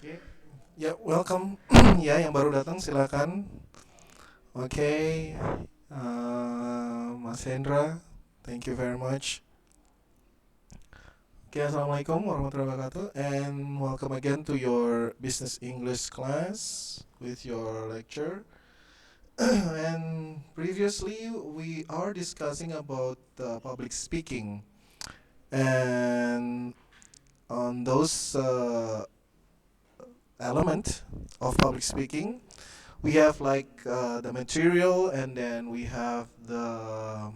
Oke, ya welcome. Ya, yang baru datang silakan. Oke, Mas Hendra, thank you very much. Oke, assalamualaikum warahmatullahi wabarakatuh, and welcome again to your business English class with your lecture. And previously, we are discussing about public speaking, and on those element of public speaking we have like the material, and then we have the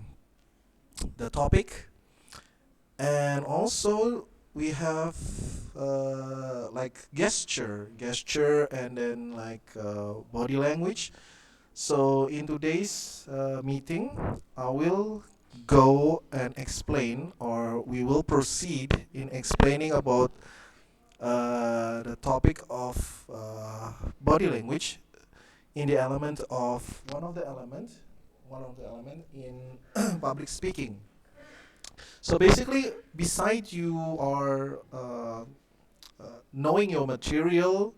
topic, and also we have like gesture, and then like body language. So in today's meeting, I will go and explain, or we will proceed in explaining about the topic of body language in the element of one of the element in public speaking. So basically, beside you are knowing your material,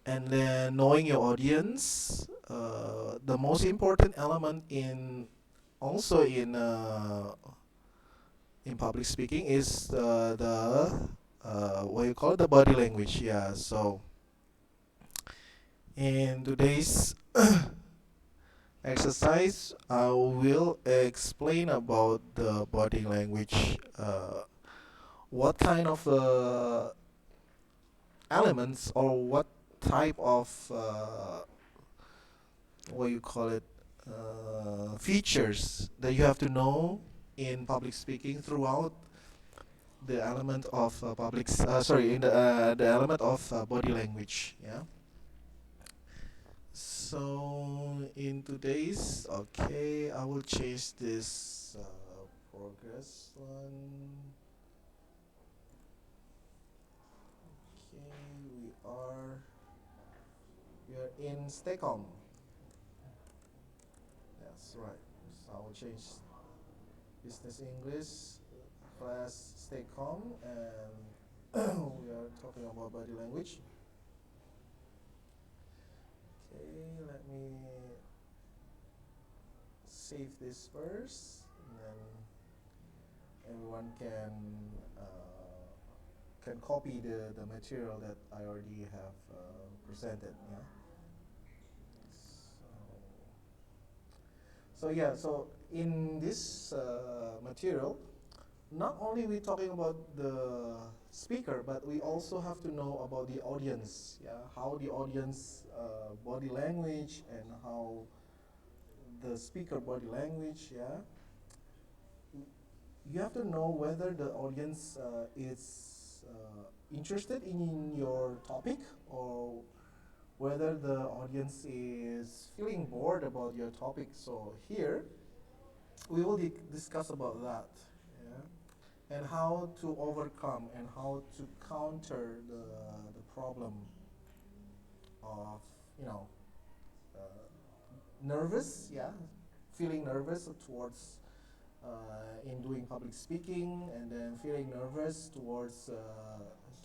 and then knowing your audience, the most important element in also in public speaking is the what you call it, the body language. Yeah. So in today's exercise, I will explain about the body language. What kind of elements, or what type of what you call it, features that you have to know in public speaking throughout the element of sorry, in the element of body language. Yeah. So in today's, okay, I will change this progress one. Okay, we are in Staycom. That's right. So I will change business English class Staycom, and we are talking about body language. Okay, let me save this first, and then everyone can copy the material that I already have presented. Yeah. So yeah. So in this material, not only we talking about the speaker, but we also have to know about the audience. Yeah. How the audience body language, and how the speaker body language. Yeah. You have to know whether the audience is interested in your topic, or whether the audience is feeling bored about your topic. So here we will discuss about that. Yeah. And how to overcome, and how to counter the problem of, you know, uh, nervous. Yeah. Feeling nervous towards in doing public speaking, and then feeling nervous towards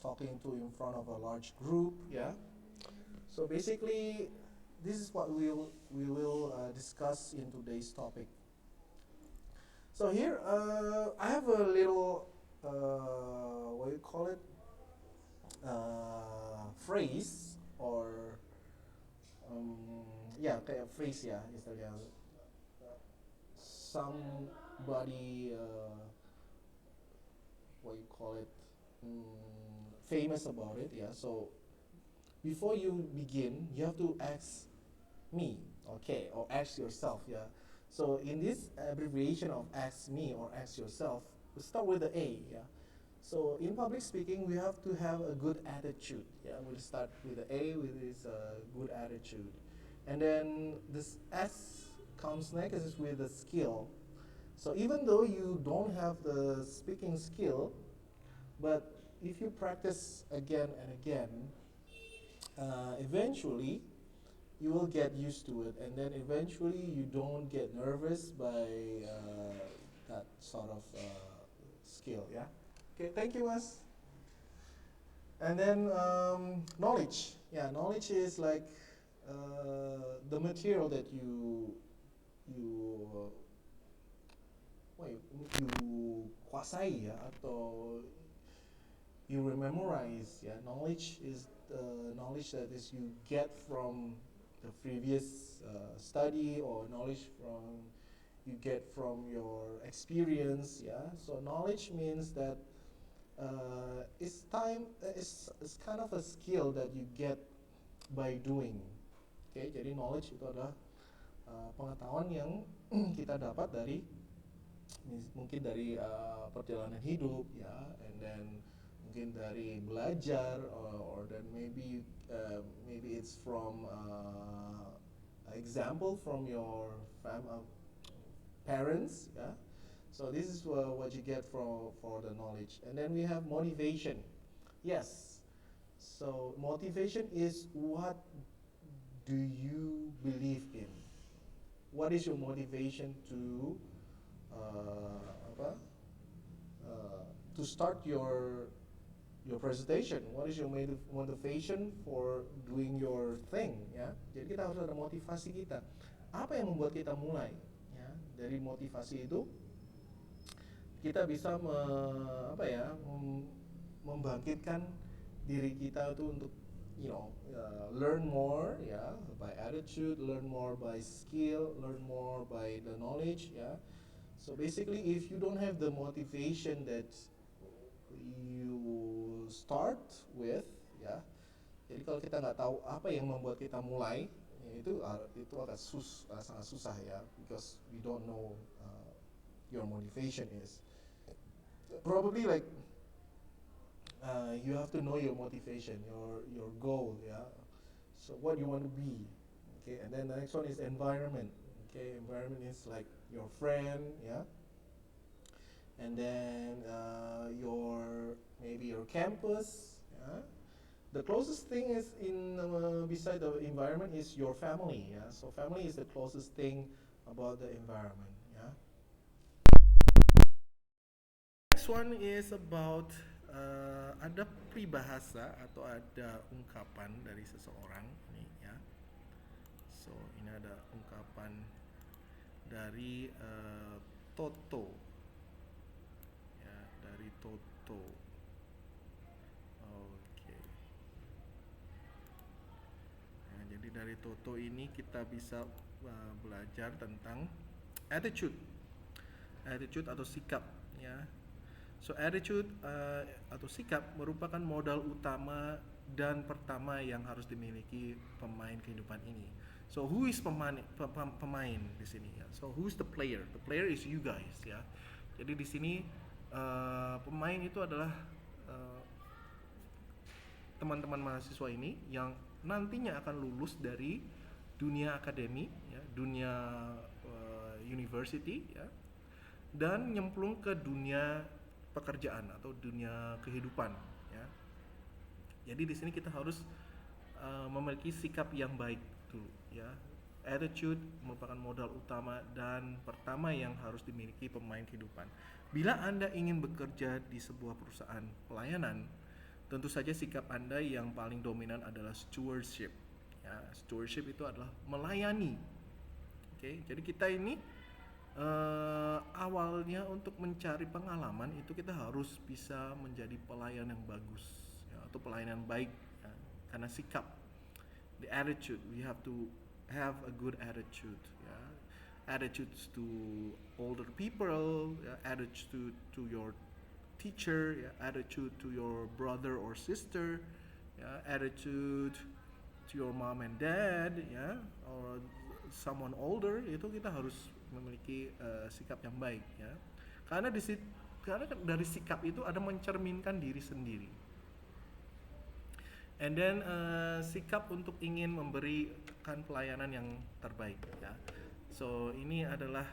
talking to in front of a large group. Yeah. So basically, this is what we will discuss in today's topic. So here, I have a little what do you call it, phrase, or yeah, kayak phrase ya istilahnya. Somebody what you call it, famous about it. Yeah. So before you begin, you have to ask me, okay, or ask yourself. Yeah. So in this abbreviation of ask me or ask yourself, we start with the A. Yeah. So in public speaking, we have to have a good attitude. Yeah, we'll start with the A, with this good attitude, and then this S comes next is with the skill. So even though you don't have the speaking skill, but if you practice again and again, eventually you will get used to it, and then eventually you don't get nervous by that sort of skill. Yeah. Okay. Thank you, Mas. And then knowledge. Yeah, knowledge is like the material that you you kuasai ya atau you memorize. Yeah, knowledge is the knowledge that is you get from the previous study or knowledge from you get from your experience. Yeah, so knowledge means that it's kind of a skill that you get by doing. Oke, jadi knowledge itu adalah pengetahuan yang kita dapat dari mungkin dari perjalanan hidup ya, and then mungkin dari belajar or then maybe it's from example from your parents ya. So this is what you get for the knowledge. And then we have motivation. Yes. So motivation is what do you believe in? What is your motivation apa? To start your presentation? What is your motivation for doing your thing? Ya, jadi kita harus ada motivasi kita. Apa yang membuat kita mulai? Ya, dari motivasi itu kita bisa membangkitkan diri kita itu untuk learn more ya, by attitude, learn more by skill, learn more by the knowledge ya. So basically if you don't have the motivation that you start with ya, jadi kalau kita nggak tahu apa yang membuat kita mulai ya, itu akan sangat susah ya, because we don't know your motivation is probably like you have to know your motivation, your goal, yeah. So what you want to be, okay. And then the next one is environment, okay. Environment is like your friend, yeah. And then your maybe your campus, yeah. The closest thing is beside the environment is your family, yeah. So family is the closest thing about the environment, yeah. Next one is about ada peribahasa atau ada ungkapan dari seseorang ini ya. So ini ada ungkapan dari Toto ya, dari Toto. Oke. Nah, jadi dari Toto ini kita bisa belajar tentang attitude atau sikap ya. So attitude atau sikap merupakan modal utama dan pertama yang harus dimiliki pemain kehidupan ini. So who is pemain di sini ya? So who is the player? The player is you guys ya. Jadi di sini pemain itu adalah teman-teman mahasiswa ini yang nantinya akan lulus dari dunia akademi ya, dunia university ya, dan nyemplung ke dunia pekerjaan atau dunia kehidupan ya. Jadi di sini kita harus memiliki sikap yang baik dulu ya. Attitude merupakan modal utama dan pertama yang harus dimiliki pemain kehidupan. Bila Anda ingin bekerja di sebuah perusahaan pelayanan, tentu saja sikap Anda yang paling dominan adalah stewardship ya. Stewardship itu adalah melayani. Oke, jadi kita ini awalnya untuk mencari pengalaman itu kita harus bisa menjadi pelayan yang bagus ya, atau pelayan yang baik ya, karena sikap, the attitude, we have to have a good attitude ya. Attitudes to older people ya, attitude to your teacher ya, attitude to your brother or sister ya, attitude to your mom and dad ya, or someone older, itu kita harus memiliki sikap yang baik ya. Karena dari sikap itu ada mencerminkan diri sendiri. And then sikap untuk ingin memberikan pelayanan yang terbaik ya. So ini adalah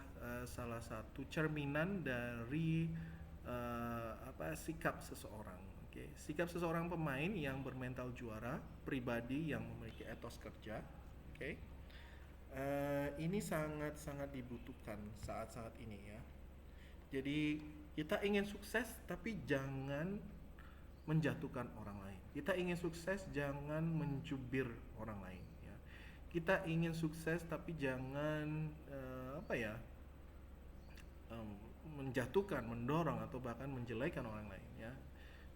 salah satu cerminan dari sikap seseorang. Okay. Sikap seseorang pemain yang bermental juara, pribadi yang memiliki etos kerja. Okay. Ini sangat-sangat dibutuhkan saat-saat ini ya. Jadi kita ingin sukses tapi jangan menjatuhkan orang lain. Kita ingin sukses, jangan mencubir orang lain ya. Kita ingin sukses tapi jangan apa ya, em, menjatuhkan, mendorong atau bahkan menjelekan orang lain ya.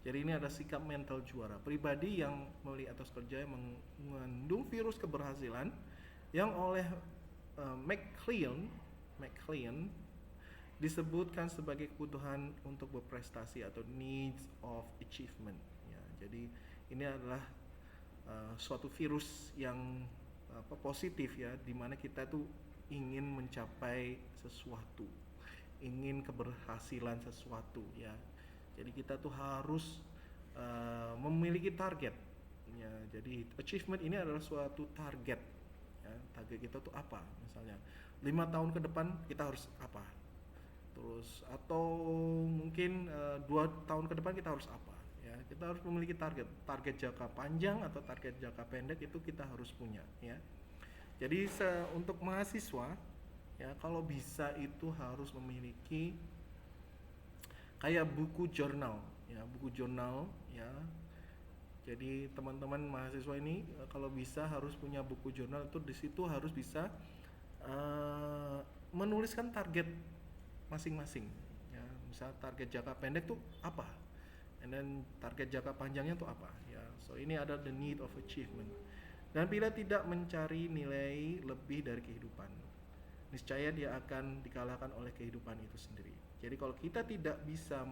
Jadi ini ada sikap mental juara. Pribadi yang memiliki etos kerja yang mengandung virus keberhasilan yang oleh McLean disebutkan sebagai kebutuhan untuk berprestasi atau needs of achievement ya. Jadi ini adalah suatu virus yang positif ya, dimana kita tuh ingin mencapai sesuatu, ingin keberhasilan sesuatu ya. Jadi kita tuh harus memiliki target ya. Jadi achievement ini adalah suatu target ya. Target kita tuh apa, misalnya 5 tahun ke depan kita harus apa, terus atau mungkin 2 tahun ke depan kita harus apa ya. Kita harus memiliki target, target jangka panjang atau target jangka pendek itu kita harus punya ya. Jadi untuk mahasiswa ya, kalau bisa itu harus memiliki kayak buku jurnal ya, buku jurnal ya. Jadi teman-teman mahasiswa ini kalau bisa harus punya buku jurnal, itu di situ harus bisa menuliskan target masing-masing ya. Misal target jangka pendek tuh apa, and then target jangka panjangnya tuh apa ya. So ini ada the need of achievement. Dan bila tidak mencari nilai lebih dari kehidupan, niscaya dia akan dikalahkan oleh kehidupan itu sendiri. Jadi kalau kita tidak bisa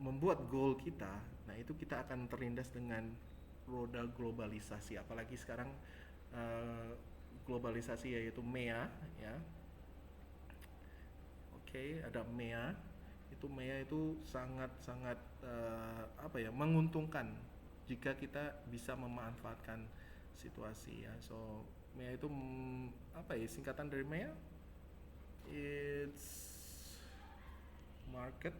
membuat goal kita, nah itu kita akan terlindas dengan roda globalisasi. Apalagi sekarang globalisasi yaitu MEA ya. Oke, ada MEA. Itu MEA itu sangat-sangat menguntungkan jika kita bisa memanfaatkan situasi ya. So MEA itu singkatan dari MEA? It's market.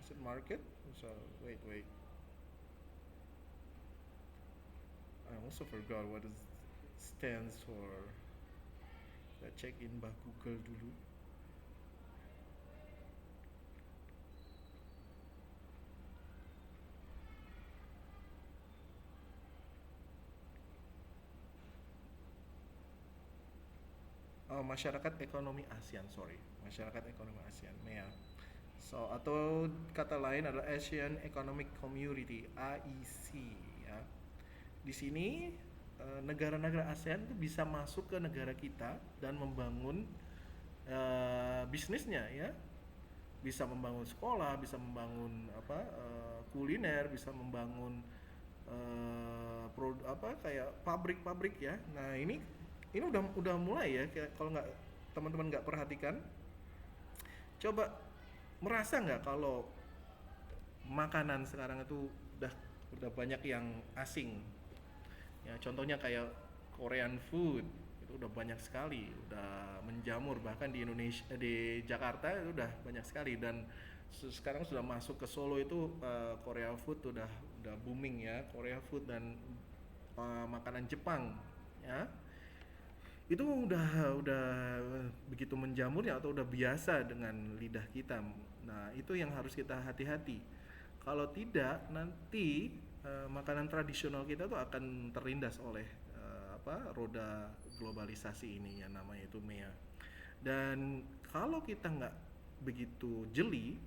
Is it market? So wait. I also forgot what it stands for. Kita check in Mbah Google dulu. Oh, Masyarakat Ekonomi ASEAN, sorry. Masyarakat Ekonomi ASEAN, MEA. So, atau kata lain adalah Asian Economic Community, AEC ya. Di sini negara-negara ASEAN itu bisa masuk ke negara kita dan membangun bisnisnya ya. Bisa membangun sekolah, bisa membangun kuliner, bisa membangun kayak pabrik-pabrik ya. Nah, ini udah mulai ya, kalau nggak teman-teman nggak perhatikan, coba merasa nggak kalau makanan sekarang itu udah banyak yang asing ya. Contohnya kayak Korean food itu udah banyak sekali, udah menjamur, bahkan di Indonesia, di Jakarta itu udah banyak sekali. Dan sekarang sudah masuk ke Solo itu Korea food udah booming ya, Korea food dan makanan Jepang ya. Itu udah begitu menjamurnya atau udah biasa dengan lidah kita. Nah, itu yang harus kita hati-hati. Kalau tidak, nanti makanan tradisional kita tuh akan terlindas oleh roda globalisasi ini yang namanya itu MEA. Dan kalau kita nggak begitu jeli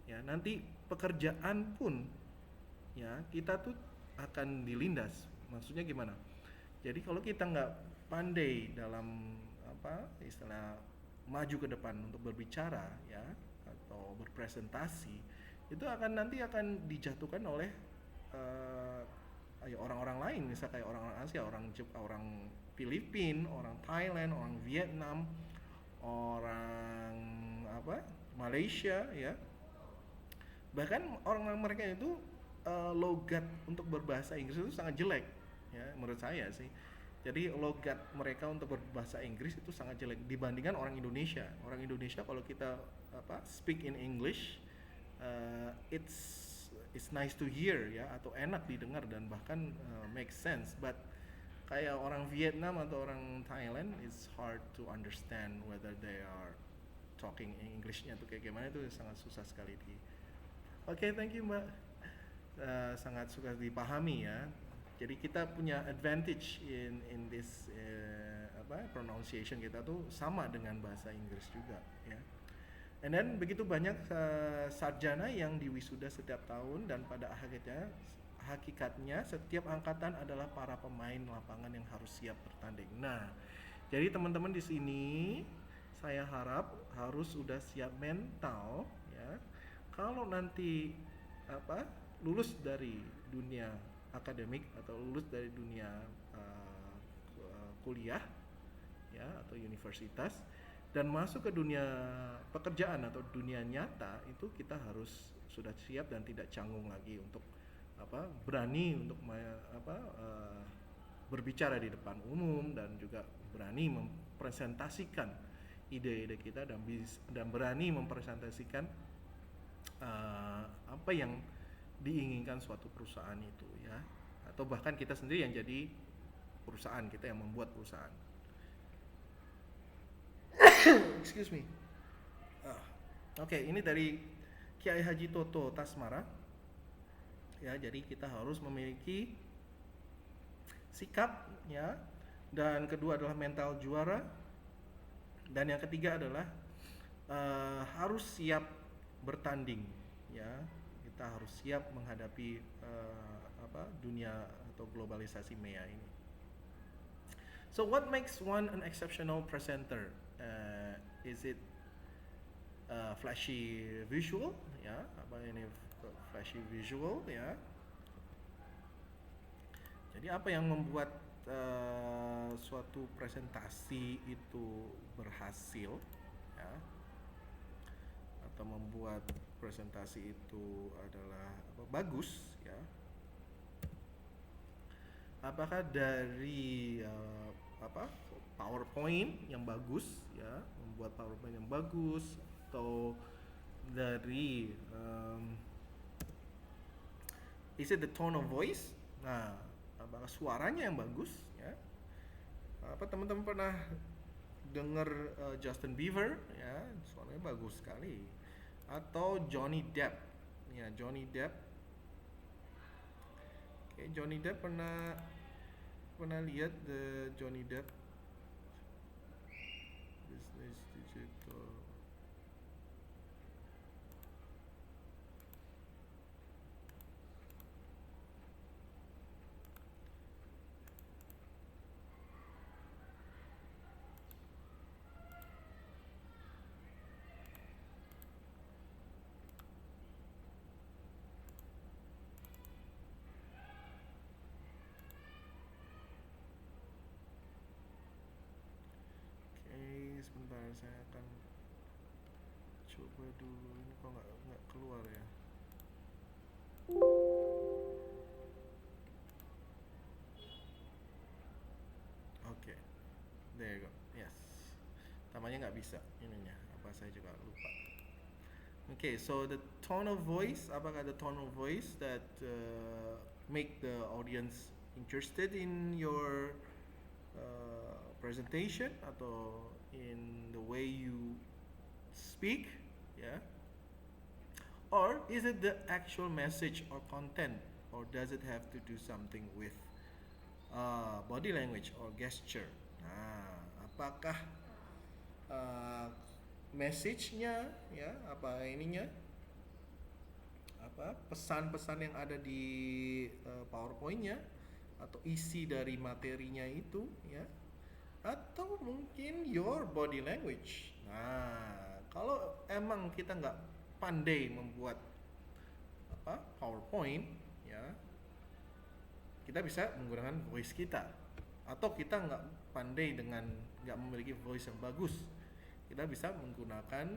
ya, nanti pekerjaan pun ya kita tuh akan dilindas. Maksudnya gimana? Jadi kalau kita nggak pandai dalam istilah maju ke depan untuk berbicara ya atau berpresentasi, itu nanti akan dijatuhkan oleh orang-orang lain, misal kayak orang-orang Asia, orang Filipina, orang Thailand, orang Vietnam, orang Malaysia ya. Bahkan orang mereka itu logat untuk berbahasa Inggris itu sangat jelek ya, menurut saya sih. Jadi logat mereka untuk berbahasa Inggris itu sangat jelek dibandingkan orang Indonesia. Orang Indonesia kalau kita speak in English, it's nice to hear ya, atau enak didengar dan bahkan make sense. But kayak orang Vietnam atau orang Thailand, it's hard to understand whether they are talking English-nya tuh kayak gimana itu sangat susah sekali di. Oke, thank you Mbak. Sangat suka dipahami ya. Jadi kita punya advantage in this pronunciation kita tuh sama dengan bahasa Inggris juga ya. And then begitu banyak sarjana yang diwisuda setiap tahun dan pada hakikatnya setiap angkatan adalah para pemain lapangan yang harus siap bertanding. Nah, jadi teman-teman di sini saya harap harus sudah siap mental ya. Kalau nanti lulus dari dunia akademik atau lulus dari dunia kuliah ya atau universitas dan masuk ke dunia pekerjaan atau dunia nyata, itu kita harus sudah siap dan tidak canggung lagi untuk berani untuk berbicara di depan umum dan juga berani mempresentasikan ide-ide kita dan berani mempresentasikan apa yang diinginkan suatu perusahaan itu ya, atau bahkan kita sendiri yang jadi perusahaan, kita yang membuat perusahaan. Excuse me. Oke, ini dari Kiai Haji Toto Tasmara. Ya, jadi kita harus memiliki sikap ya, dan kedua adalah mental juara, dan yang ketiga adalah harus siap bertanding ya. Kita harus siap menghadapi dunia atau globalisasi MEA ini. So what makes one an exceptional presenter? Is it flashy visual ya? Apa ini flashy visual ya? Jadi apa yang membuat suatu presentasi itu berhasil ya? Atau membuat presentasi itu adalah bagus ya? Apakah dari PowerPoint yang bagus ya, membuat PowerPoint yang bagus, atau dari is it the tone of voice? Nah, apakah suaranya yang bagus ya? Apa teman-teman pernah dengar Justin Bieber ya, suaranya bagus sekali, atau Johnny Depp ya, Johnny Depp. Oke, Johnny Depp pernah lihat the Johnny Depp Business Digital. Sebentar, saya akan coba dulu. Ini kok nggak keluar ya. Oke, there you go. Yes, tamanya nggak bisa ininya. Apa saya juga lupa. Okay, so the tone of voice. Apakah the tone of voice that make the audience interested in your presentation atau in the way you speak, yeah? Or is it the actual message or content, or does it have to do something with body language or gesture? Nah, apakah message-nya, ya, apa ininya, apa pesan-pesan yang ada di PowerPoint-nya, atau isi dari materinya itu, ya? Atau mungkin your body language. Nah, kalau emang kita nggak pandai membuat PowerPoint ya, kita bisa menggunakan voice kita. Atau kita nggak pandai dengan nggak memiliki voice yang bagus, kita bisa menggunakan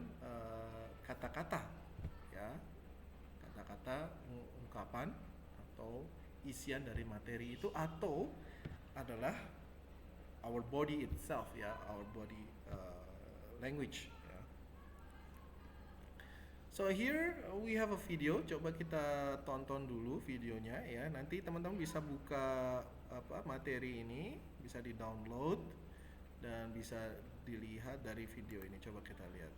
kata-kata ya, kata-kata ungkapan atau isian dari materi itu, atau adalah our body itself ya, our body language ya. So here we have a video, coba kita tonton dulu videonya ya. Nanti teman-teman bisa buka materi ini, bisa di-download dan bisa dilihat dari video ini. Coba kita lihat.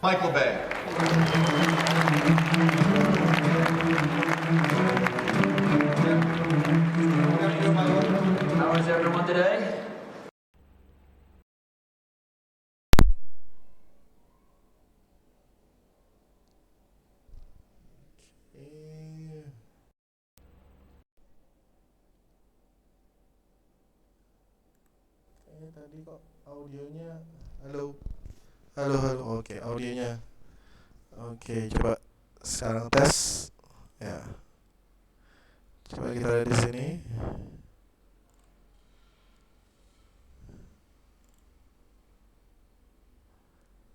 Michael Bay. How is everyone today? Tadi kok audionya halo halo halo oke audionya oke coba sekarang tes ya coba kita lihat di sini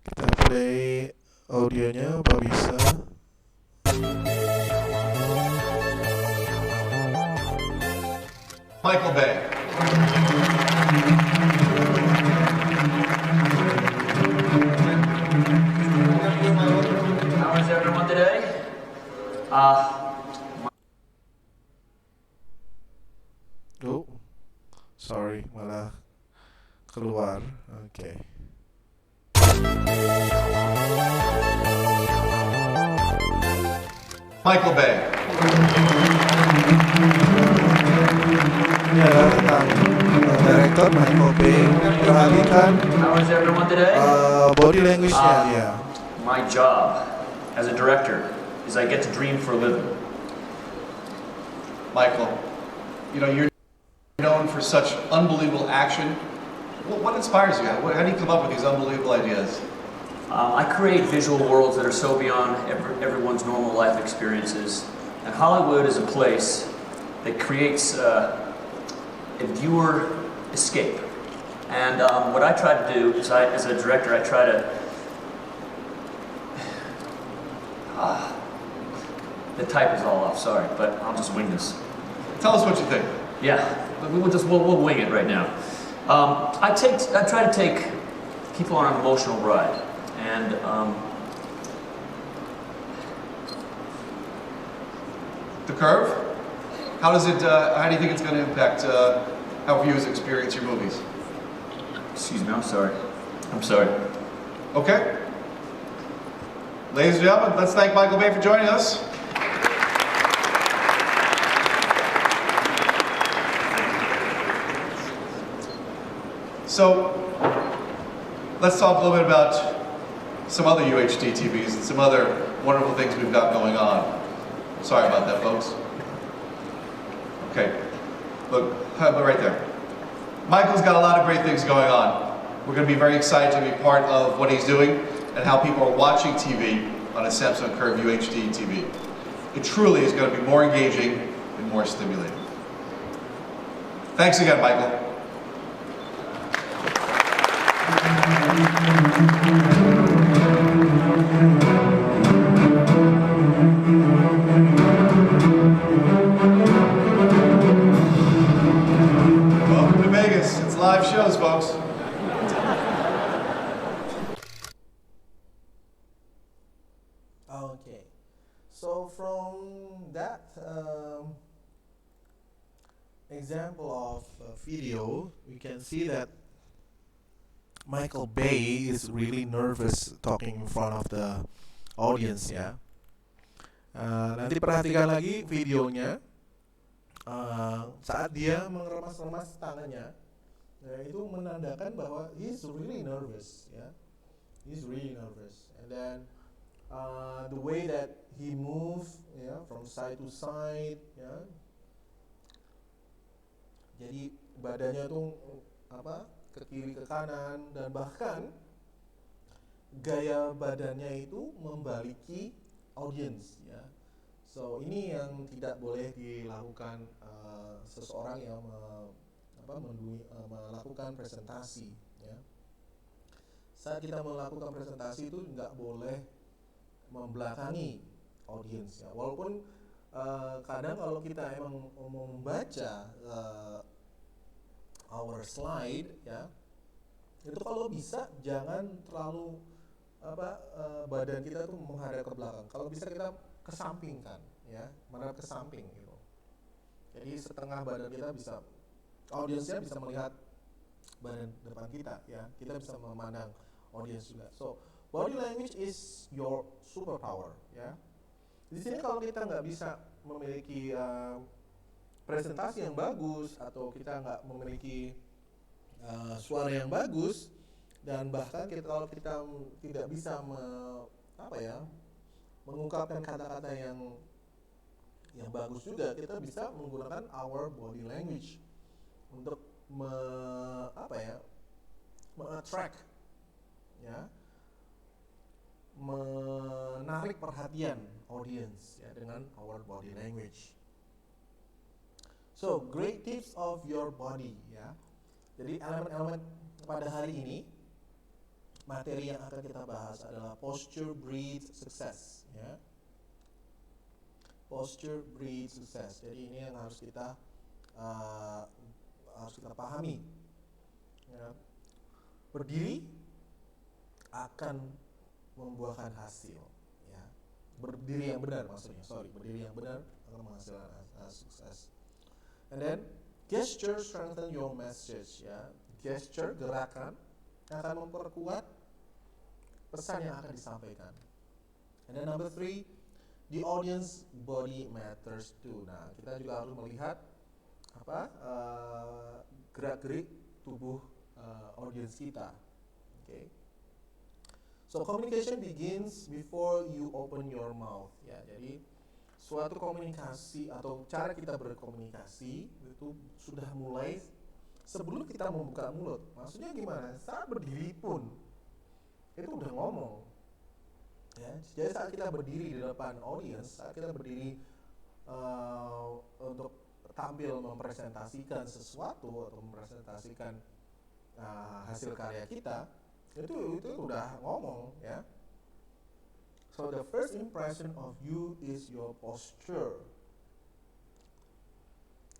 kita play audionya apa bisa Michael Bay. How is everyone today? oh sorry malah keluar oke Michael Bay. ini adalah tentang director Michael Bay perhatikan How is everyone today? body language-nya dia My job as a director is I get to dream for a living. Michael, you know, you're known for such unbelievable action. What inspires you? How do you come up with these unbelievable ideas? I create visual worlds that are so beyond everyone's normal life experiences. And Hollywood is a place that creates a viewer escape. And what I try to do is, as a director, I try to... the type is all off, sorry, but I'll just wing this. Tell us what you think. Yeah, we'll wing it right now. I try to take people on an emotional ride, and The Curve? How does it? How do you think it's going to impact how viewers experience your movies? excuse me, I'm sorry. I'm sorry. Okay. Ladies and gentlemen, let's thank Michael Bay for joining us. So, let's talk a little bit about some other UHD TVs and some other wonderful things we've got going on. Sorry about that, folks. Okay, look, right there. Michael's got a lot of great things going on. We're going to be very excited to be part of what he's doing and how people are watching TV on a Samsung Curve UHD TV. It truly is going to be more engaging and more stimulating. Thanks again, Michael. Welcome to Vegas. It's live shows, folks. Okay, so from that example of video, we can see that Michael Bay is really nervous talking in front of the audience ya. Nanti perhatikan lagi videonya saat dia mengemas-remas tangannya, ya, itu menandakan bahwa he's really nervous ya. He's really nervous, and then the way that he move ya from side to side ya. Jadi badannya tuh ke kiri ke kanan dan bahkan gaya badannya itu membaliki audience ya. So ini yang tidak boleh dilakukan seseorang yang melakukan presentasi ya. Saat kita melakukan presentasi itu nggak boleh membelakangi audience ya. Walaupun kadang kalau kita emang mau membaca our slide ya, itu kalau bisa jangan terlalu badan kita tuh menghadap ke belakang. Kalau bisa kita kesampingkan ya, menghadap ke samping gitu. Jadi setengah badan kita bisa, audiensnya bisa melihat badan depan kita, ya. Kita bisa memandang audience juga. So body language is your superpower, ya. Di sini kalau kita nggak bisa memiliki presentasi yang bagus, atau kita nggak memiliki suara yang bagus, dan bahkan kalau kita tidak bisa mengungkapkan kata-kata yang bagus juga, kita bisa menggunakan our body language untuk attract, ya, menarik perhatian audience, ya, dengan our body language. So great tips of your body, ya. Jadi elemen-elemen pada hari ini, materi yang akan kita bahas adalah posture breeds success, ya. Posture breeds success. Jadi ini yang harus kita pahami, ya. Berdiri akan membuahkan hasil, ya. Berdiri yang benar maksudnya, berdiri yang benar akan menghasilkan sukses. And then gesture strengthen your message, ya. Gesture, gerakan akan memperkuat pesan yang akan disampaikan. And then number 3, the audience body matters too. Nah, kita juga harus melihat gerak-gerik tubuh audience kita. Okay. So communication begins before you open your mouth, ya. Jadi suatu komunikasi atau cara kita berkomunikasi itu sudah mulai sebelum kita membuka mulut. Maksudnya gimana? Saat berdiri pun itu udah ngomong, ya. Jadi saat kita berdiri di depan audience, saat kita berdiri untuk tampil mempresentasikan sesuatu atau mempresentasikan hasil karya kita, itu udah ngomong, ya. So the first impression of you is your posture.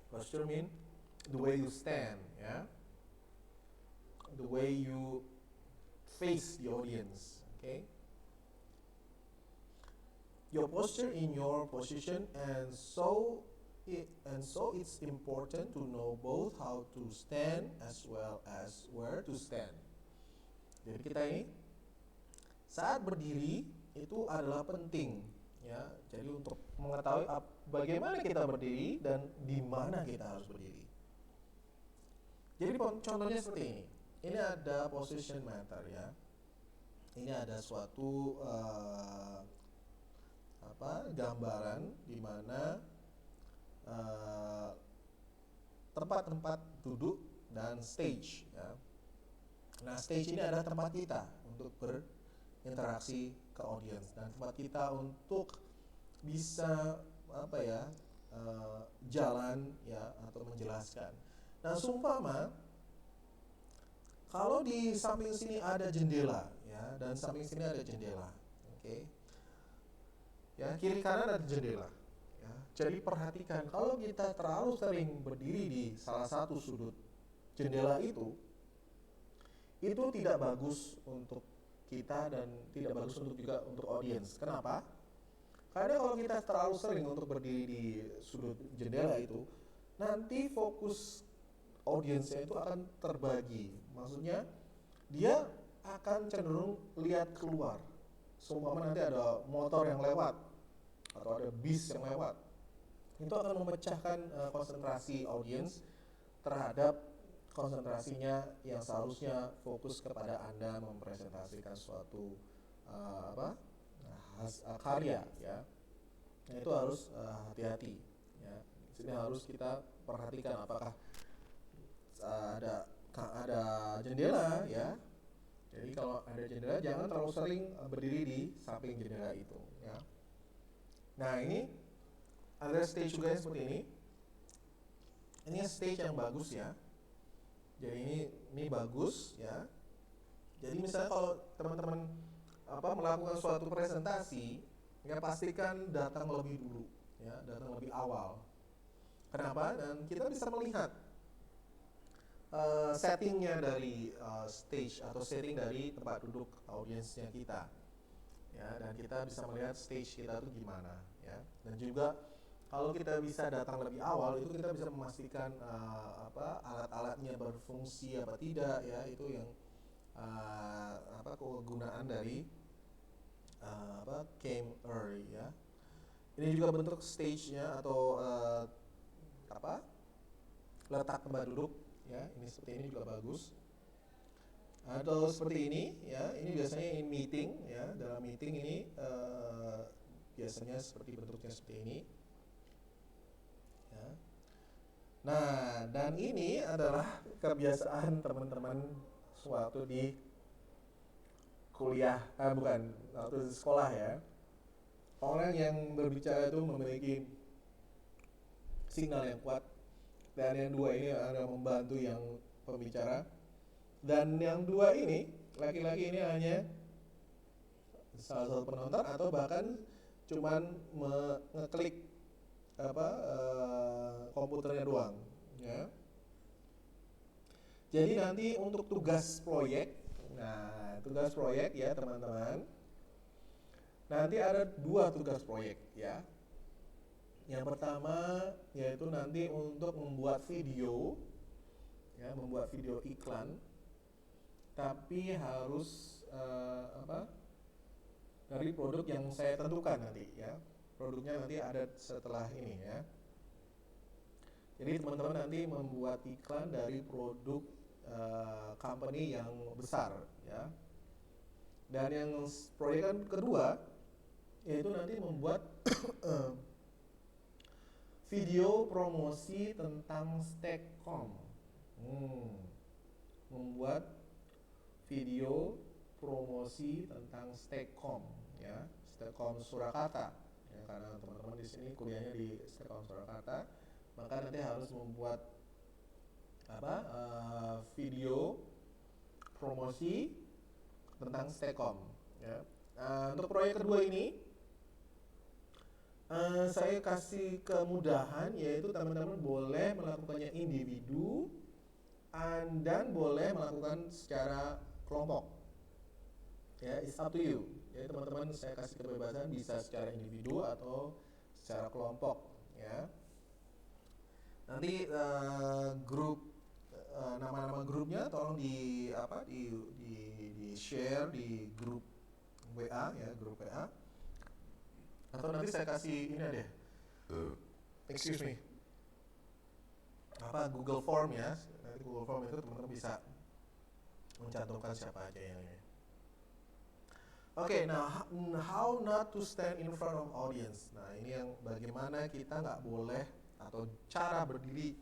Posture mean the way you stand, ya. The way you face the audience, okay? Your posture in your position, and so it's important to know both how to stand as well as where to stand. Jadi kita ini saat berdiri itu adalah penting, ya. Jadi untuk mengetahui bagaimana kita berdiri dan di mana kita harus berdiri. Jadi contohnya seperti ini. Ini ada position matter, ya. Ini ada suatu gambaran di mana tempat-tempat duduk dan stage, ya. Nah, stage ini adalah tempat kita untuk berinteraksi ke audience, dan tempat kita untuk bisa jalan, ya, atau menjelaskan. Nah, seumpama kalau di samping sini ada jendela, ya, dan samping sini ada jendela, oke. Ya, kiri kanan ada jendela, ya. Jadi perhatikan, kalau kita terlalu sering berdiri di salah satu sudut jendela itu tidak bagus untuk kita dan tidak bagus juga untuk audience. Kenapa? Karena kalau kita terlalu sering untuk berdiri di sudut jendela itu, nanti fokus audiensnya itu akan terbagi. Maksudnya dia akan cenderung lihat keluar. Seumpama nanti ada motor yang lewat atau ada bis yang lewat, itu akan memecahkan konsentrasi audiens terhadap konsentrasinya yang seharusnya fokus kepada Anda mempresentasikan suatu karya, ya. Nah, itu harus hati-hati, ya. Di sini harus kita perhatikan apakah ada jendela, ya. Jadi kalau ada jendela, jangan terlalu sering berdiri di samping jendela itu, ya. Nah, ini ada stage juga seperti ini. Ini stage yang bagus, ya. Jadi ini bagus, ya. Jadi misalnya kalau teman-teman melakukan suatu presentasi, ya pastikan datang lebih dulu, ya, datang lebih awal. Kenapa? Dan kita bisa melihat settingnya dari stage atau setting dari tempat duduk audiensnya kita, ya. Dan kita bisa melihat stage kita tuh gimana, ya. Dan juga kalau kita bisa datang lebih awal itu kita bisa memastikan alat-alatnya berfungsi apa tidak ya, itu yang kegunaan dari came early ya. Ini juga bentuk stage-nya atau letak tempat duduk ya, ini seperti ini juga bagus. Atau seperti ini ya, ini biasanya in meeting ya, dalam meeting ini biasanya seperti bentuknya seperti ini ya. Nah, dan ini adalah kebiasaan teman-teman waktu di kuliah, waktu di sekolah ya. Orang yang berbicara itu memiliki signal yang kuat, dan yang dua ini ada membantu yang pembicara, dan yang dua ini laki-laki ini hanya salah satu penonton atau bahkan cuman ngeklik komputernya doang ya. Jadi nanti untuk tugas proyek, nah tugas proyek ya teman-teman, nanti ada 2 tugas proyek ya. Yang pertama yaitu nanti untuk membuat video ya, membuat video iklan, tapi harus dari produk yang saya tentukan nanti ya. Produknya nanti ada setelah ini ya. Jadi teman-teman nanti membuat iklan dari produk company yang besar ya. Dan yang proyek kedua yaitu nanti membuat video promosi tentang Stekom. Membuat video promosi tentang Stekom ya, Stekom Surakarta ya, karena teman-teman di sini kuliahnya di Stekom Surakarta, maka nanti harus membuat video promosi tentang Stekom ya. Untuk proyek kedua ini saya kasih kemudahan, yaitu teman-teman boleh melakukannya individu dan boleh melakukan secara kelompok ya, it's up to you. Jadi teman-teman saya kasih kebebasan bisa secara individu atau secara kelompok ya. Nanti grup nama-nama grupnya tolong di share di grup WA ya, grup WA. Atau nanti saya kasih ini deh, excuse me, Google Form ya. Nanti Google Form itu teman-teman bisa mencantumkan siapa aja yang ini. Oke, nah how not to stand in front of audience. Nah ini yang bagaimana kita nggak boleh, atau cara berdiri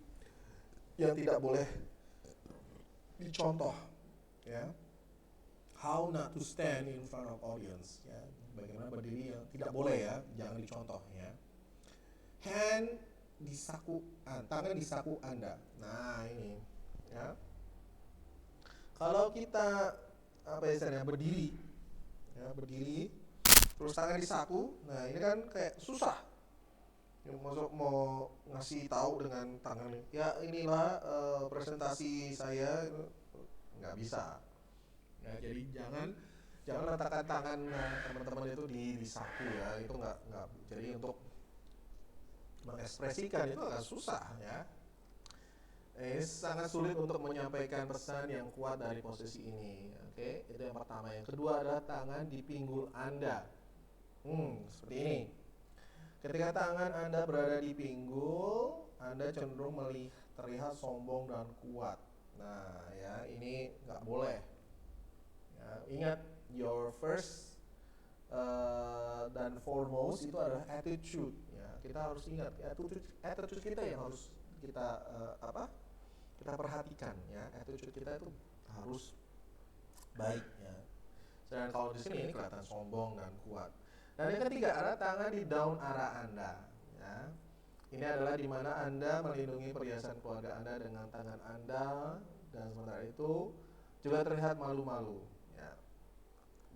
yang tidak boleh dicontoh ya. How not to stand in front of audience ya. Bagaimana berdiri yang tidak boleh ya, jangan dicontoh ya. Hand di saku, tangan di saku Anda. Nah ini ya. Kalau kita berdiri ya, berdiri terus tangan di saku, nah ini kan kayak susah. Masuk mau ngasih tahu dengan tangan ya, inilah presentasi saya, nggak bisa ya. Jadi jangan letakkan tangan teman-teman itu di saku ya, itu nggak. Jadi untuk mengekspresikan itu agak susah ya. Sangat sulit untuk menyampaikan pesan yang kuat dari posisi ini. Oke, itu yang pertama. Yang kedua adalah tangan di pinggul Anda. Seperti ini. Ketika tangan Anda berada di pinggul, Anda cenderung terlihat sombong dan kuat. Nah ya, ini nggak boleh ya. Ingat, your first dan foremost itu adalah attitude ya. Kita harus ingat attitude kita yang harus kita kita perhatikan ya. Attitude kita itu harus baik ya. Dan kalau di sini ini kelihatan sombong dan kuat. Dan yang ketiga adalah tangan di daun arah Anda ya. Ini adalah di mana Anda melindungi perhiasan keluarga Anda dengan tangan Anda, dan sementara itu juga terlihat malu-malu ya.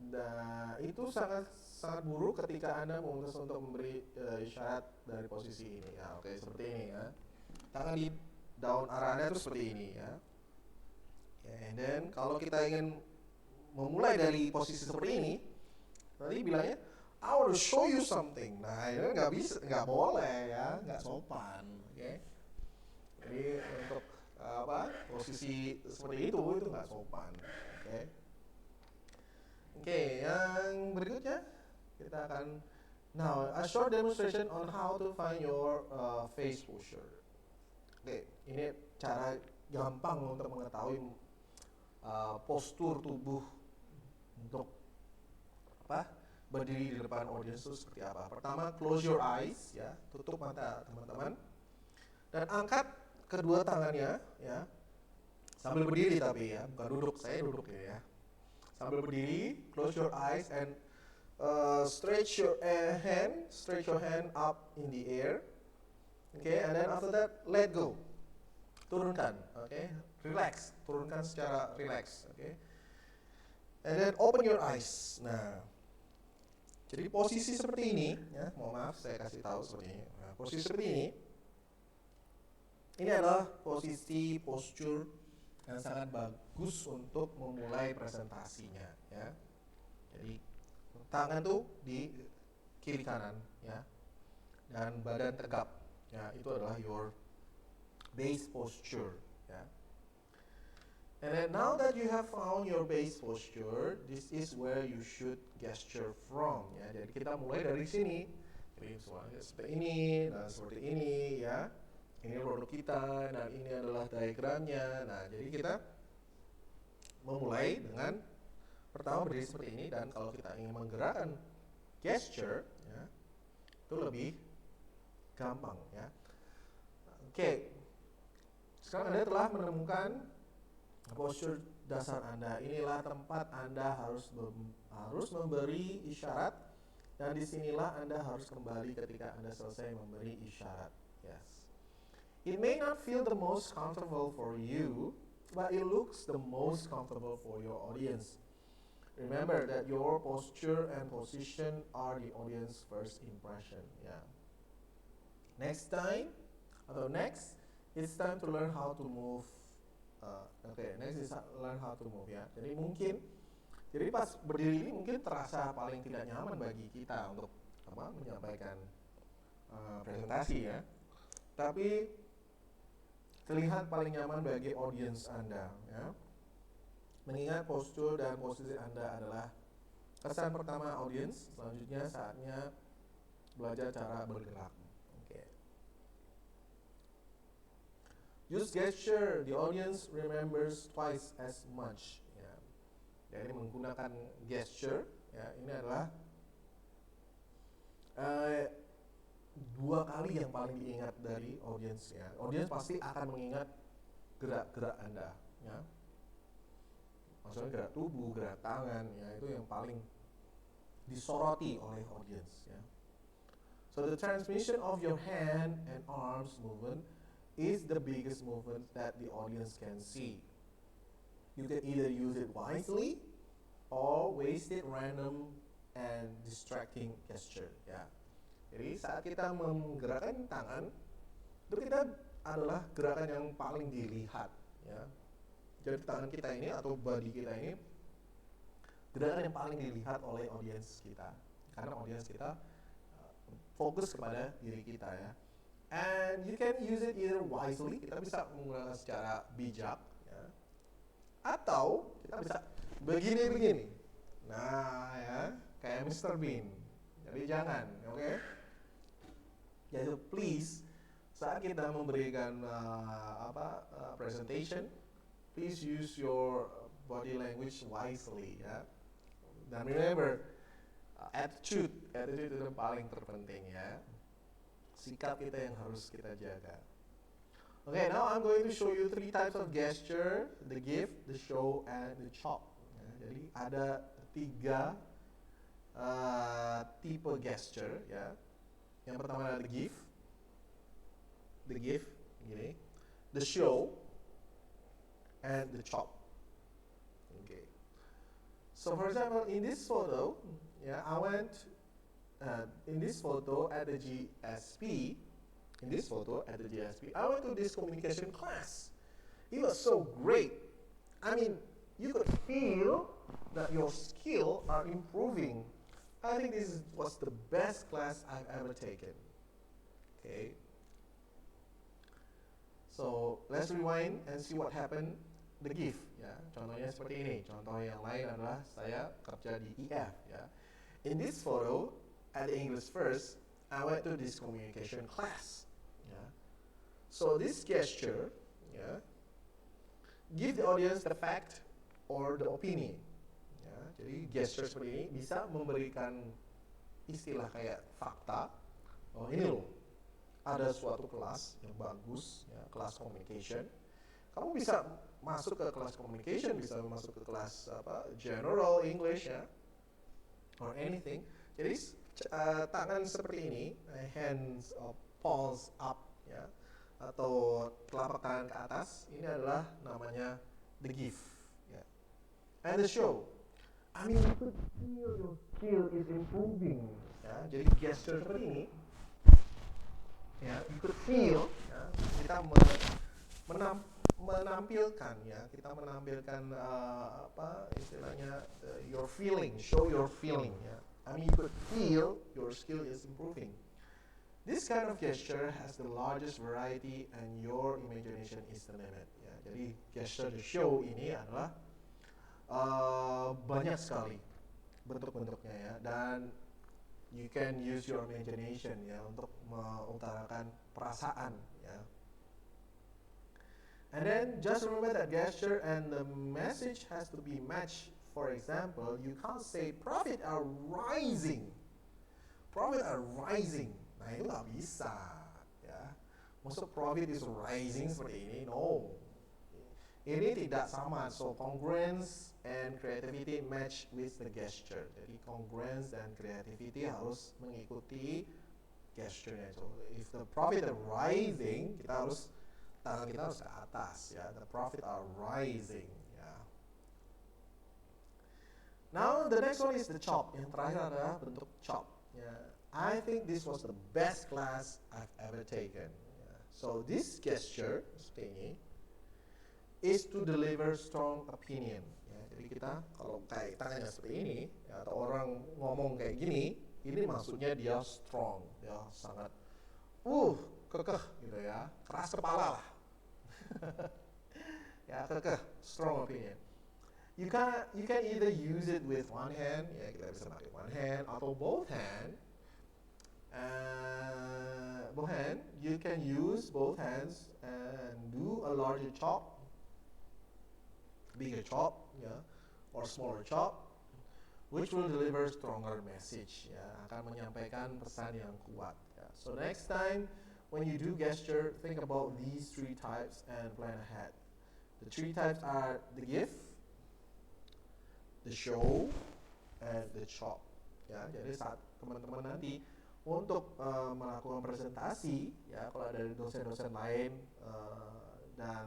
Dan itu sangat buruk ketika Anda memutuskan untuk memberi isyarat dari posisi ini ya. Oke, seperti ini ya. Tangan di daun arah Anda itu seperti ini ya. And then kalau kita ingin memulai dari posisi seperti ini, tadi bilangnya I want to show you something. Nah, itu nggak bisa, nggak boleh ya, nggak sopan. Oke. Jadi untuk posisi seperti itu nggak sopan. Oke. Oke, yang berikutnya kita akan now a short demonstration on how to find your face posture. Oke, ini cara gampang untuk mengetahui postur tubuh untuk berdiri di depan audiens itu seperti apa. Pertama, close your eyes ya, tutup mata teman-teman dan angkat kedua tangannya ya, sambil berdiri tapi ya, bukan duduk. Saya duduk ya. Sambil berdiri, close your eyes and stretch your hand up in the air. Okay, and then after that let go. Turunkan, okay? Relax, turunkan secara relax, okay? And then open your eyes. Nah, jadi posisi seperti ini, ya, mohon maaf saya kasih tahu seperti ini. Nah, posisi seperti ini adalah posisi postur yang sangat bagus untuk memulai presentasinya, ya. Jadi tangan tuh di kiri kanan, ya, dan badan tegap, ya, itu adalah your base posture, ya. And then now that you have found your base posture, this is where you should gesture from. Ya, jadi kita mulai dari sini. Jadi seperti ini, dan seperti ini, ya. Ini produk kita, dan ini adalah diagramnya. Nah, jadi kita memulai dengan pertama berdiri seperti ini, dan kalau kita ingin menggerakkan gesture, ya, itu lebih gampang, ya. Oke, sekarang Anda telah menemukan postur dasar Anda. Inilah tempat Anda harus memberi isyarat, dan disinilah Anda harus kembali ketika Anda selesai memberi isyarat. Yes. It may not feel the most comfortable for you, but it looks the most comfortable for your audience. Remember that your posture and position are the audience first impression. Yeah. Next, it's time to learn how to move. Next is learn how to move, ya. Jadi pas berdiri ini mungkin terasa paling tidak nyaman bagi kita untuk menyampaikan presentasi, ya. Tapi terlihat paling nyaman bagi audiens Anda, ya. Mengingat postur dan posisi Anda adalah kesan pertama audiens, selanjutnya saatnya belajar cara bergerak. Use gesture, the audience remembers twice as much. Ya. Jadi menggunakan gesture, ya, ini adalah 2 kali yang paling diingat dari audiens. Ya. Audiens pasti akan mengingat gerak-gerak Anda. Ya. Maksudnya gerak tubuh, gerak tangan, ya, itu yang paling disoroti oleh audiens. Ya. So the transmission of your hand and arms movement is the biggest movement that the audience can see. You can either use it wisely or waste it random and distracting gesture. Ya. Jadi saat kita menggerakkan tangan, itu kita adalah gerakan yang paling dilihat. Ya. Jadi tangan kita ini atau body kita ini gerakan yang paling dilihat oleh audiens kita, karena audiens kita fokus kepada diri kita, ya. And you can use it either wisely, kita bisa menggunakan secara bijak, ya. Atau kita bisa begini. Nah, ya, kayak Mr. Bean. Jadi jangan, oke? Jadi please, saat kita memberikan presentation, please use your body language wisely, ya. Dan remember, attitude itu yang paling terpenting, ya. Sikap kita yang harus kita jaga. Okay, now I'm going to show you 3 types of gesture: the give, the show, and the chop. Ya, jadi ada 3 tipe gesture, ya. Yang pertama adalah the give, gini, the show, and the chop. Okay. So for example, in this photo, yeah, I went. In this photo at the GSP, I went to this communication class. It was so great. I mean, you could feel that your skills are improving I think was the best class I've ever taken. Okay. So let's rewind and see what happened. The gift, ya. Contohnya seperti ini. Contoh yang lain adalah saya kerja di IF, ya. In this photo, at the English first, I went to this communication class. Ya. So this gesture, ya, give the audience the fact or the opinion. Ya. Jadi gesture seperti ini bisa memberikan istilah kayak fakta. Oh ini loh, ada suatu kelas yang bagus, ya, kelas communication. Kamu bisa masuk ke kelas communication, bisa masuk ke kelas general English, ya, or anything. Jadi tangan seperti ini, hands palms up, ya, atau telapak tangan ke atas, ini adalah namanya the gift, ya. And the show, I mean you could feel your skill is improving, ya. Jadi gesture seperti ini, ya, you could feel, ya, kita menampilkan, ya, kita menampilkan istilahnya your feeling, show your feeling, ya. I mean you could feel your skill is improving. This kind of gesture has the largest variety and your imagination is the limit, ya. Jadi gesture the show ini adalah banyak sekali bentuk-bentuknya, ya, dan you can use your imagination, ya, untuk mengutarakan perasaan, ya. And then just remember that gesture and the message has to be matched. For example, you can't say profit are rising. Profit are rising. Nah itu nggak bisa, ya. Maksud profit is rising seperti ini? No. Ini tidak sama. So congruence and creativity match with the gesture. Jadi congruence dan creativity harus mengikuti gesture-nya. So if the profit are rising, tangan kita harus ke atas, ya. The profit are rising, ya. Now the next one is the chop. Yang terakhir adalah bentuk chop, ya. I think this was the best class I've ever taken, ya. So this gesture seperti ini is to deliver strong opinion, ya. Jadi kita kalau kayak tangannya seperti ini, ya, atau orang ngomong kayak gini, ini maksudnya dia strong, dia sangat kekeh gitu, ya, keras kepala lah. Ya, kekeh, strong opinion. You can either use it with one hand, ya, kita bisa pakai one hand atau both hand. You can use both hands and do a larger chop, bigger chop, ya, or smaller chop, which will deliver stronger message, ya, akan menyampaikan pesan yang kuat, ya. So next time when you do gesture, think about these three types and plan ahead. The three types are the gift, the show, and the chop, ya. Jadi saat teman-teman nanti untuk melakukan presentasi, ya, kalau ada dosen-dosen lain dan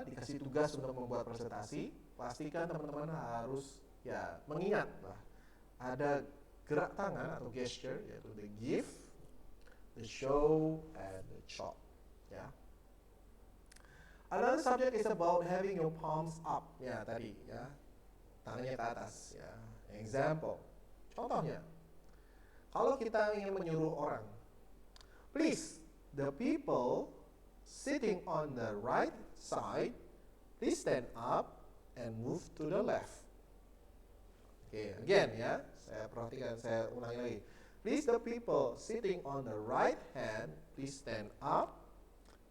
dikasih tugas untuk membuat presentasi, pastikan teman-teman harus, ya, mengingat lah ada gerak tangan atau gesture, yaitu the gift, the show, and the chop, ya. Another subject is about having your palms up, ya, tadi, ya, tangannya ke atas, ya. Example, contohnya, kalau kita ingin menyuruh orang, please, the people sitting on the right side, please stand up and move to the left. Okay, again, ya, saya perhatikan, saya ulangi lagi. Please, the people sitting on the right hand, please stand up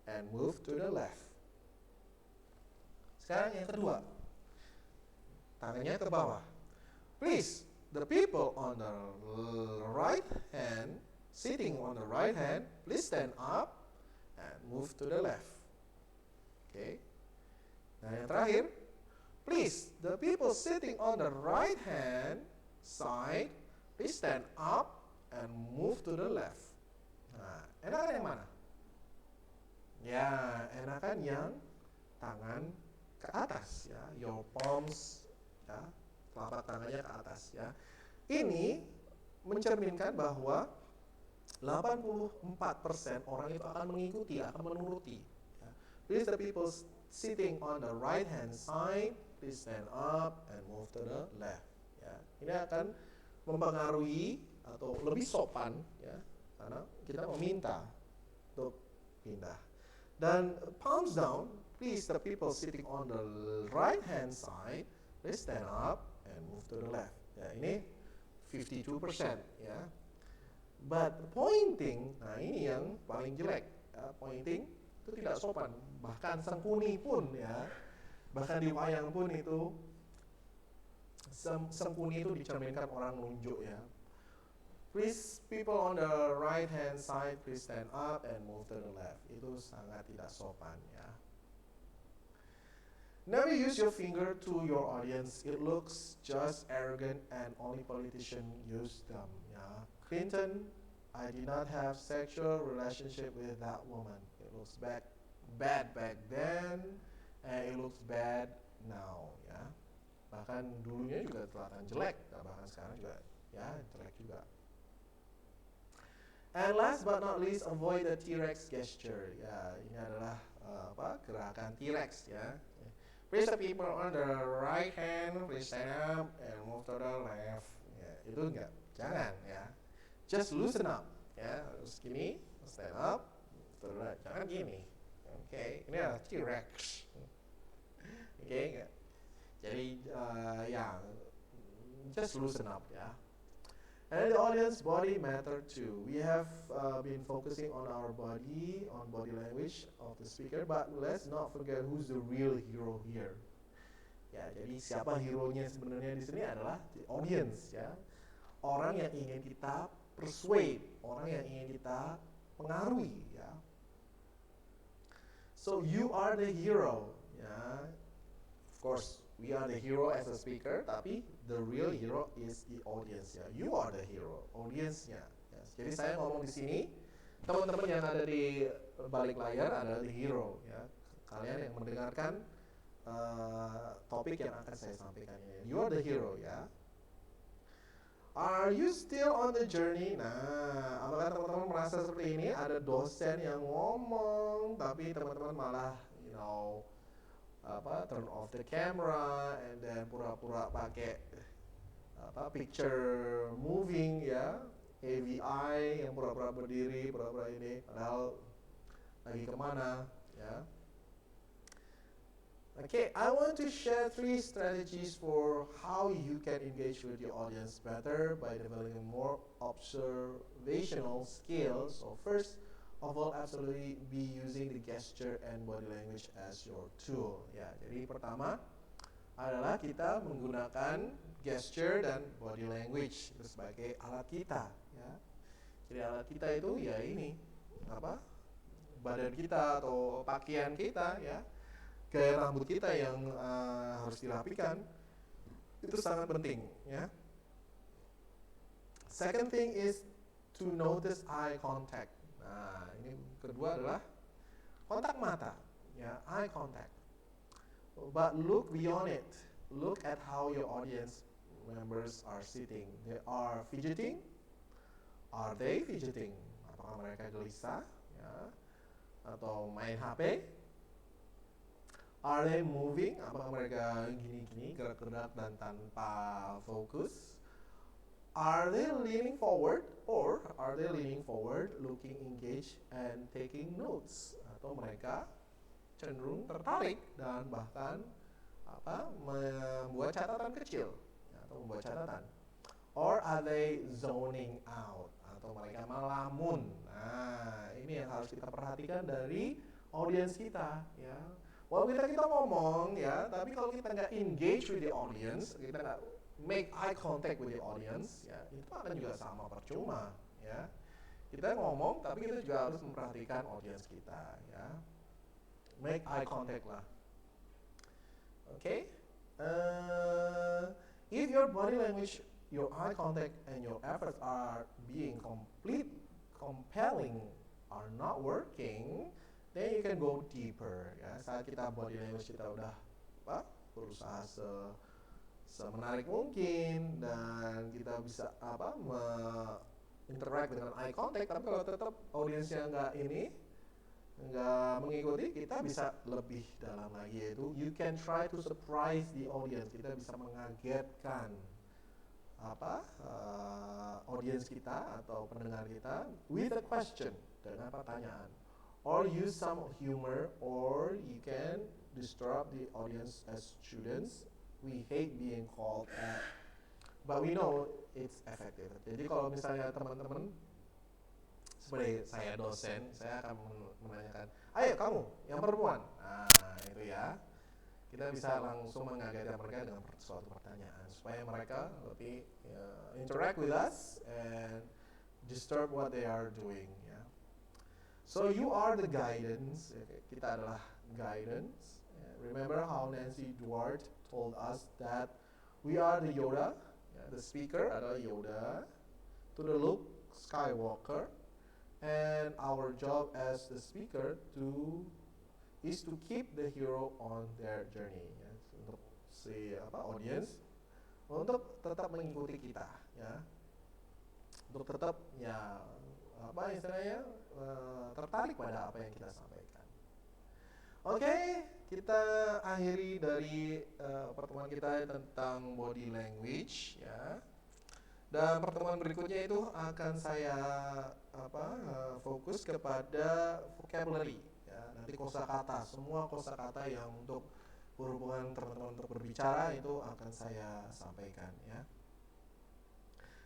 and move to the left. Sekarang yang kedua, tangannya ke bawah. Please, the people on the right hand, sitting on the right hand, please stand up and move to the left. Okay. Nah yang terakhir, please, the people sitting on the right hand side, please stand up and move to the left. Nah, enakan yang mana? Ya, enakan yang tangan ke atas, ya, your palms, ya, telapak tangannya ke atas, ya. Ini mencerminkan bahwa 84% orang itu akan mengikuti, akan menuruti, ya. Please, the people sitting on the right hand side, please stand up and move to the left, ya. Ini akan mempengaruhi atau lebih sopan ya, karena kita meminta untuk pindah. Dan palms down, please the people sitting on the right hand side, please stand up and move to the left. Ya, ini 52% ya. But pointing, nah ini yang paling jelek. Ya, pointing itu tidak sopan. Bahkan sengkuni pun ya, bahkan di wayang pun itu sengkuni itu dicerminkan orang nunjuk ya. Please people on the right hand side, please stand up and move to the left. Itu sangat tidak sopan ya. Never use your finger to your audience. It looks just arrogant and only politicians use them. Ya. Clinton, I did not have sexual relationship with that woman. It looks bad back then, and it looks bad now. Ya. Bahkan dulunya juga kelihatan jelek, bahkan sekarang juga ya jelek juga. And last but not least, avoid the T-Rex gesture. Ya, ini adalah gerakan T-Rex ya. Please the people on the right hand, please stand up and move to the left. Ya, itu enggak, jangan ya. Just loosen up ya, harus gini, stand up, move to the right. Jangan gini. Oke, ini adalah T-Rex. Oke, enggak. Jadi ya, just loosen up ya. And the audience body matter too. We have been focusing on our body, on body language of the speaker, but let's not forget who's the real hero here. Ya, jadi siapa hero-nya sebenarnya di sini adalah the audience ya. Orang yang ingin kita persuade, orang yang ingin kita pengaruhi ya. So you are the hero ya. Of course, we are the hero as a speaker, tapi the real hero is the audience ya. You are the hero, audience-nya. Ya. Jadi saya ngomong di sini, teman-teman yang ada di balik layar adalah the hero ya. Kalian yang mendengarkan topik yang akan saya sampaikan ini. You are the hero ya. Are you still on the journey? Nah, apakah teman-teman merasa seperti ini? Ada dosen yang ngomong, tapi teman-teman malah, turn off the camera and then pura-pura pakai picture moving ya, AVI yang pura-pura berdiri, pura-pura ini, padahal lagi kemana ya. Okay, I want to share 3 strategies for how you can engage with your audience better by developing more observational skills. So first of all, absolutely be using the gesture and body language as your tool. Ya, jadi pertama adalah kita menggunakan gesture dan body language itu sebagai alat kita. Ya, jadi alat kita itu ya ini badan kita atau pakaian kita ya. Gaya rambut kita yang harus dirapikan itu sangat penting ya. Second thing is to notice eye contact. Nah, ini kedua adalah kontak mata ya, eye contact. But look beyond it. Look at how your audience members are sitting. They are fidgeting. Are they fidgeting? Apakah mereka gelisah ya, atau main HP? Are they moving? Apakah mereka gini-gini, gerak-gerak dan tanpa fokus? Are they leaning forward or are they leaning forward, looking engaged and taking notes? Atau mereka cenderung tertarik dan bahkan membuat catatan kecil atau membuat catatan? Or are they zoning out? Atau mereka melamun? Nah, ini yang harus kita perhatikan dari audiens kita ya. Kita ngomong ya, tapi kalau kita nggak engage with the audience, kita nggak make eye contact with the audience, ya itu akan juga sama percuma, ya. Kita ngomong, tapi kita juga harus memperhatikan audience kita, ya. Make eye contact lah. Okay? If your body language, your eye contact, and your efforts are being compelling, are not working, then you can go deeper. Ya, saat kita body language kita udah berusaha semenarik mungkin dan kita bisa interact dengan eye contact, tapi kalau tetap audiensnya nggak mengikuti, kita bisa lebih dalam lagi, yaitu you can try to surprise the audience. Kita bisa mengagetkan audience kita atau pendengar kita with a question, dengan pertanyaan, or use some humor, or you can disturb the audience as students. We hate being called at, but we know it's effective. Jadi kalau misalnya teman-teman, seperti saya dosen, saya akan menanyakan, ayo kamu yang perempuan, nah itu ya, kita bisa langsung mengagetkan mereka dengan suatu pertanyaan supaya mereka lebih interact with us and disturb what they are doing, ya. So you are the guidance, kita adalah guidance. Remember how Nancy Duarte told us that we are the Yoda, the speaker adalah Yoda, to the Luke Skywalker, and our job as the speaker is to keep the hero on their journey, ya. Untuk si audience untuk tetap mengikuti kita, ya, untuk tetap ya istilahnya tertarik pada apa yang kita sampaikan. Oke, kita akhiri dari pertemuan kita tentang body language, ya. Dan pertemuan berikutnya itu akan saya fokus kepada vocabulary, ya. Nanti kosakata, semua kosakata yang untuk berhubungan teman-teman untuk berbicara itu akan saya sampaikan, ya.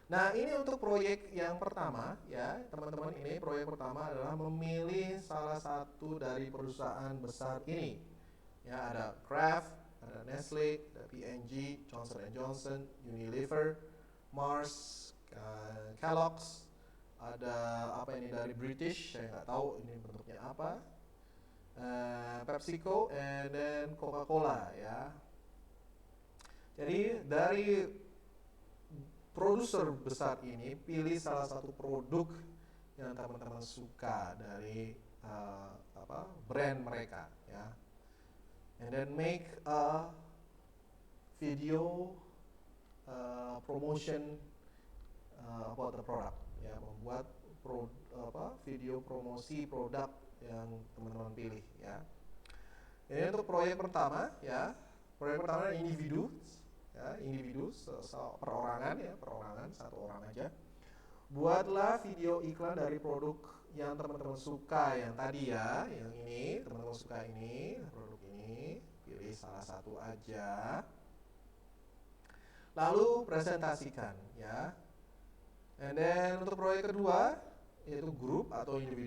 Nah, ini untuk proyek yang pertama, ya teman-teman. Ini proyek pertama adalah memilih salah satu dari perusahaan besar ini, ya. Ada Kraft, ada Nestle, ada P&G, Johnson & Johnson, Unilever, Mars, Kellogg's, ada apa ini dari British, saya nggak tahu ini bentuknya apa, PepsiCo, and then Coca-Cola, ya. Jadi dari produser besar ini pilih salah satu produk yang teman-teman suka dari brand mereka, ya, and then make a video promotion about the product, ya, membuat video promosi produk yang teman-teman pilih, ya. Ini untuk proyek pertama, ya. Proyek pertama individu, ya, perorangan, ya, perorangan, satu orang aja. Buatlah video iklan dari produk yang teman-teman suka, yang tadi, ya, yang ini teman-teman suka ini, produk ini, pilih salah satu aja. Lalu presentasikan, ya. And then untuk proyek kedua yaitu grup atau individu.